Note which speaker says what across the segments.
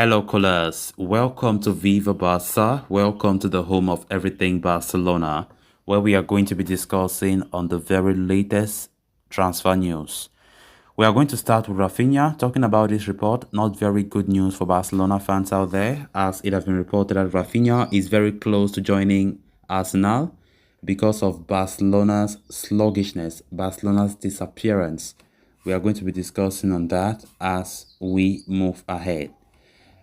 Speaker 1: Hello, callers. Welcome to Viva Barca. Welcome to the home of everything Barcelona, where we are going to be discussing on the very latest transfer news. We are going to start with Raphinha, talking about this report. Not very good news for Barcelona fans out there, as it has been reported that Raphinha is very close to joining Arsenal because of Barcelona's sluggishness, Barcelona's disappearance. We are going to be discussing on that as we move ahead.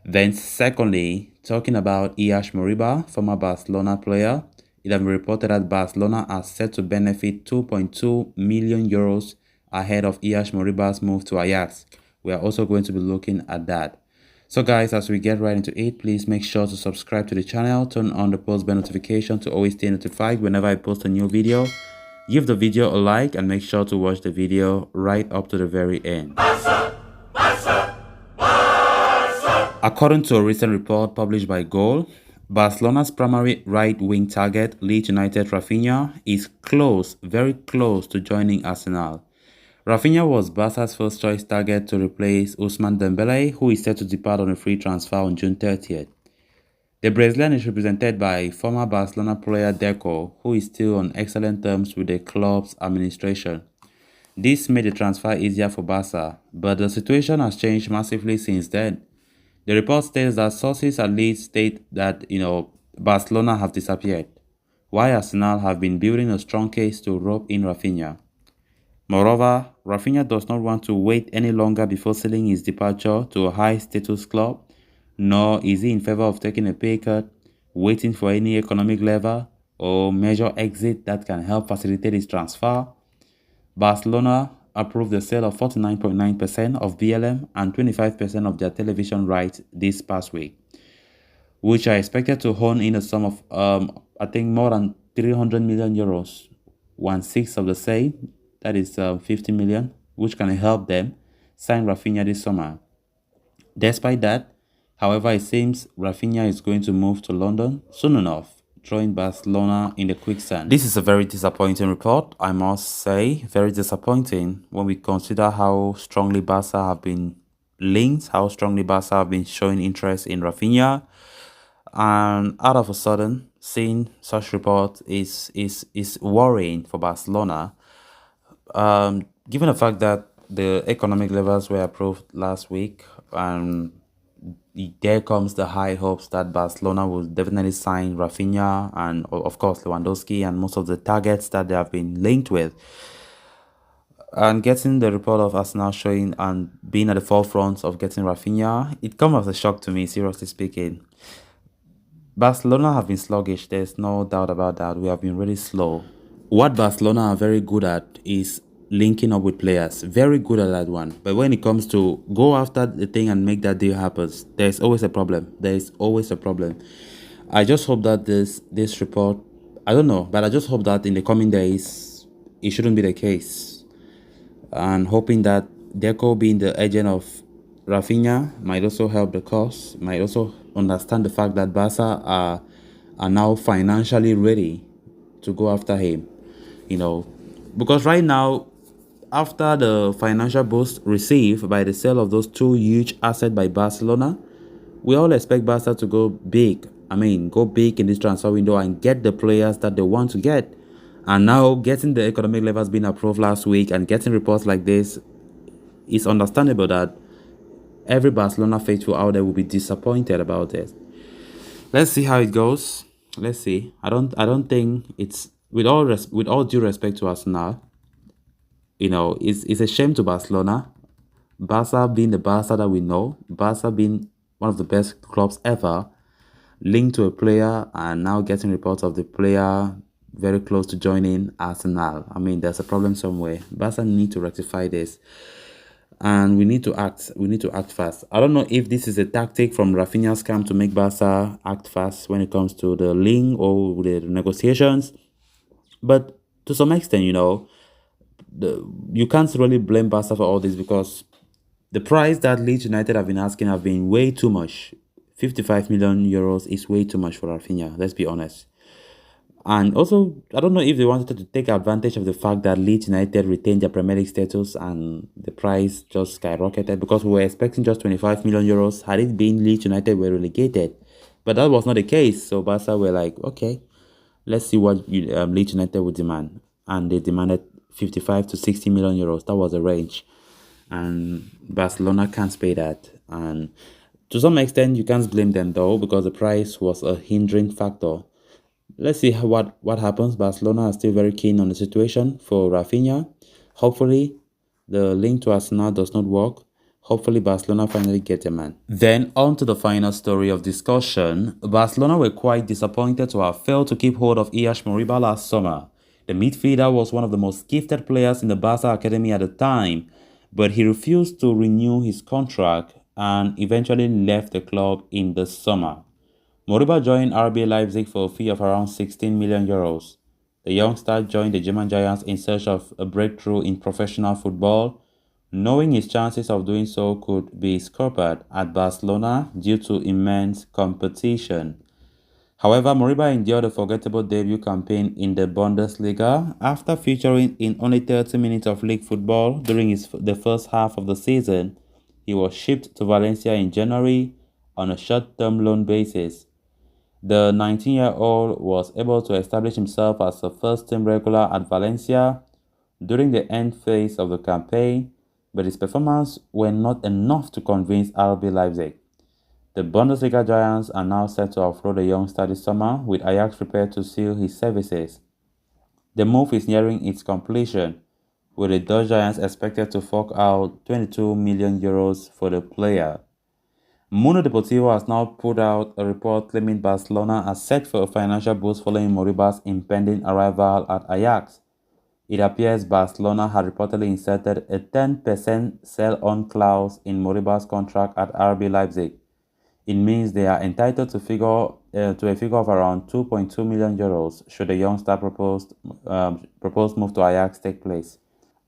Speaker 1: Then secondly, talking about Moriba, former Barcelona player, it has been reported that Barcelona are set to benefit 2.2 million euros ahead of Moriba's move to Ajax. We are also going to be looking at that. So guys, as we get right into it, please make sure to subscribe to the channel, turn on the post bell notification to always stay notified whenever I post a new video. Give the video a like and make sure to watch the video right up to the very end. According to a recent report published by Goal, Barcelona's primary right-wing target, Leeds United Raphinha, is close, very close to joining Arsenal. Raphinha was Barca's first choice target to replace Ousmane Dembele, who is set to depart on a free transfer on June 30th. The Brazilian is represented by former Barcelona player Deco, who is still on excellent terms with the club's administration. This made the transfer easier for Barca, but the situation has changed massively since then. The report states that sources at Leeds state that, Barcelona have disappeared, while Arsenal have been building a strong case to rope in Raphinha. Moreover, Raphinha does not want to wait any longer before selling his departure to a high-status club, nor is he in favor of taking a pay cut, waiting for any economic lever or major exit that can help facilitate his transfer. Barcelona approved the sale of 49.9% of BLM and 25% of their television rights this past week, which are expected to hone in a sum of, I think, more than 300 million euros, 1/6 of the sale, that is 50 million, which can help them sign Raphinha this summer. Despite that, however, it seems Raphinha is going to move to London soon enough, throwing Barcelona in the quicksand. This is a very disappointing report, I must say, very disappointing when we consider how strongly Barca have been linked, how strongly Barca have been showing interest in Raphinha, and out of a sudden, seeing such report is worrying for Barcelona, given the fact that the economic levels were approved last week, and there comes the high hopes that Barcelona will definitely sign Raphinha and, of course, Lewandowski and most of the targets that they have been linked with. And getting the report of Arsenal showing and being at the forefront of getting Raphinha, it comes as a shock to me, seriously speaking. Barcelona have been sluggish, there's no doubt about that. We have been really slow. What Barcelona are very good at is linking up with players, very good at that one. But when it comes to go after the thing and make that deal happen, there's always a problem. There is always a problem. I just hope that this report, I don't know, but I just hope that in the coming days it shouldn't be the case. And hoping that Deco being the agent of Raphinha might also help the cause, might also understand the fact that Barca are now financially ready to go after him, because right now, after the financial boost received by the sale of those two huge assets by Barcelona, we all expect Barca to go big. Go big in this transfer window and get the players that they want to get. And now getting the economic levels being approved last week and getting reports like this, it's understandable that every Barcelona faithful out there will be disappointed about it. Let's see how it goes. Let's see. I don't think it's, with all due respect to Arsenal, it's a shame to Barcelona. Barca being the Barca that we know, Barca being one of the best clubs ever, linked to a player and now getting reports of the player very close to joining Arsenal. There's a problem somewhere. Barca need to rectify this. And we need to act. We need to act fast. I don't know if this is a tactic from Raphinha's camp to make Barca act fast when it comes to the link or the negotiations. But to some extent, you can't really blame Barca for all this, because the price that Leeds United have been asking have been way too much. 55 million euros is way too much for Raphinha, let's be honest. And also, I don't know if they wanted to take advantage of the fact that Leeds United retained their Premier League status and the price just skyrocketed because we were expecting just 25 million euros had it been Leeds United were relegated. But that was not the case. So Barca were like, okay, let's see what Leeds United would demand. And they demanded 55 to 60 million euros. That was the range. And Barcelona can't pay that. And to some extent, you can't blame them though because the price was a hindering factor. Let's see what happens. Barcelona are still very keen on the situation for Raphinha. Hopefully, the link to Arsenal does not work. Hopefully, Barcelona finally get a man. Then, on to the final story of discussion. Barcelona were quite disappointed to have failed to keep hold of Moriba last summer. The midfielder was one of the most gifted players in the Barca academy at the time, but he refused to renew his contract and eventually left the club in the summer. Moriba joined RB Leipzig for a fee of around 16 million euros. The youngster joined the German Giants in search of a breakthrough in professional football, knowing his chances of doing so could be scuppered at Barcelona due to immense competition. However, Moriba endured a forgettable debut campaign in the Bundesliga after featuring in only 30 minutes of league football during the first half of the season. He was shipped to Valencia in January on a short-term loan basis. The 19-year-old was able to establish himself as a first-team regular at Valencia during the end phase of the campaign, but his performance were not enough to convince RB Leipzig. The Bundesliga giants are now set to offload the youngster this summer, with Ajax prepared to seal his services. The move is nearing its completion, with the Dutch giants expected to fork out 22 million euros for the player. Mundo Deportivo has now put out a report claiming Barcelona are set for a financial boost following Moriba's impending arrival at Ajax. It appears Barcelona had reportedly inserted a 10% sell-on clause in Moriba's contract at RB Leipzig. It means they are entitled to a figure of around 2.2 million euros should the youngster proposed move to Ajax take place.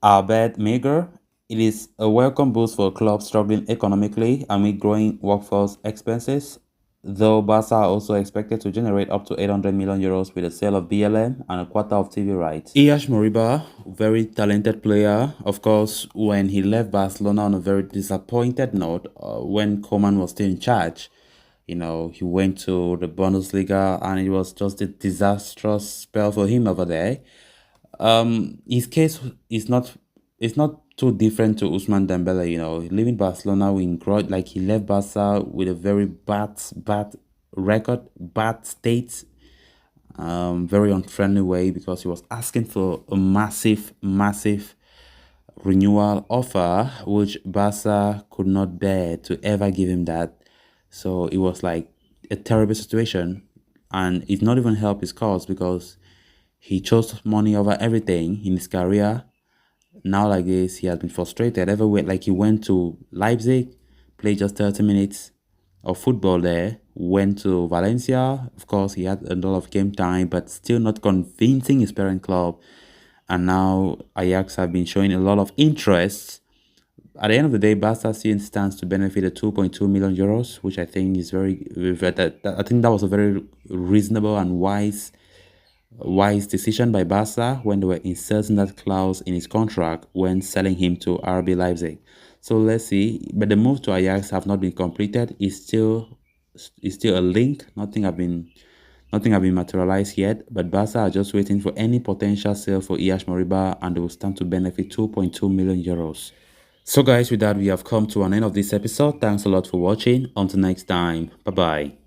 Speaker 1: Albert Meager, it is a welcome boost for a club struggling economically amid growing workforce expenses, though Barca are also expected to generate up to 800 million euros with the sale of BLM and a quarter of TV rights. Moriba, very talented player. Of course, when he left Barcelona on a very disappointed note, when Koeman was still in charge, he went to the Bundesliga and it was just a disastrous spell for him over there. His case is not too different to Usman Dembele. Leaving Barcelona like he left Barca with a very bad record, bad state, very unfriendly way because he was asking for a massive renewal offer, which Barca could not bear to ever give him that. So it was like a terrible situation, and it not even helped his cause because he chose money over everything in his career. Now like this, he has been frustrated everywhere. Like he went to Leipzig, played just 30 minutes of football there, went to Valencia. Of course, he had a lot of game time, but still not convincing his parent club. And now Ajax have been showing a lot of interest. At the end of the day, Barca still stands to benefit the 2.2 million euros, which I think is I think that was a very reasonable and wise decision by Barca when they were inserting that clause in his contract when selling him to RB Leipzig. So let's see. But the move to Ajax have not been completed. It's still a link. Nothing have been materialized yet. But Barca are just waiting for any potential sale for Moriba, and they will stand to benefit 2.2 million euros. So guys, with that, we have come to an end of this episode. Thanks a lot for watching. Until next time. Bye bye.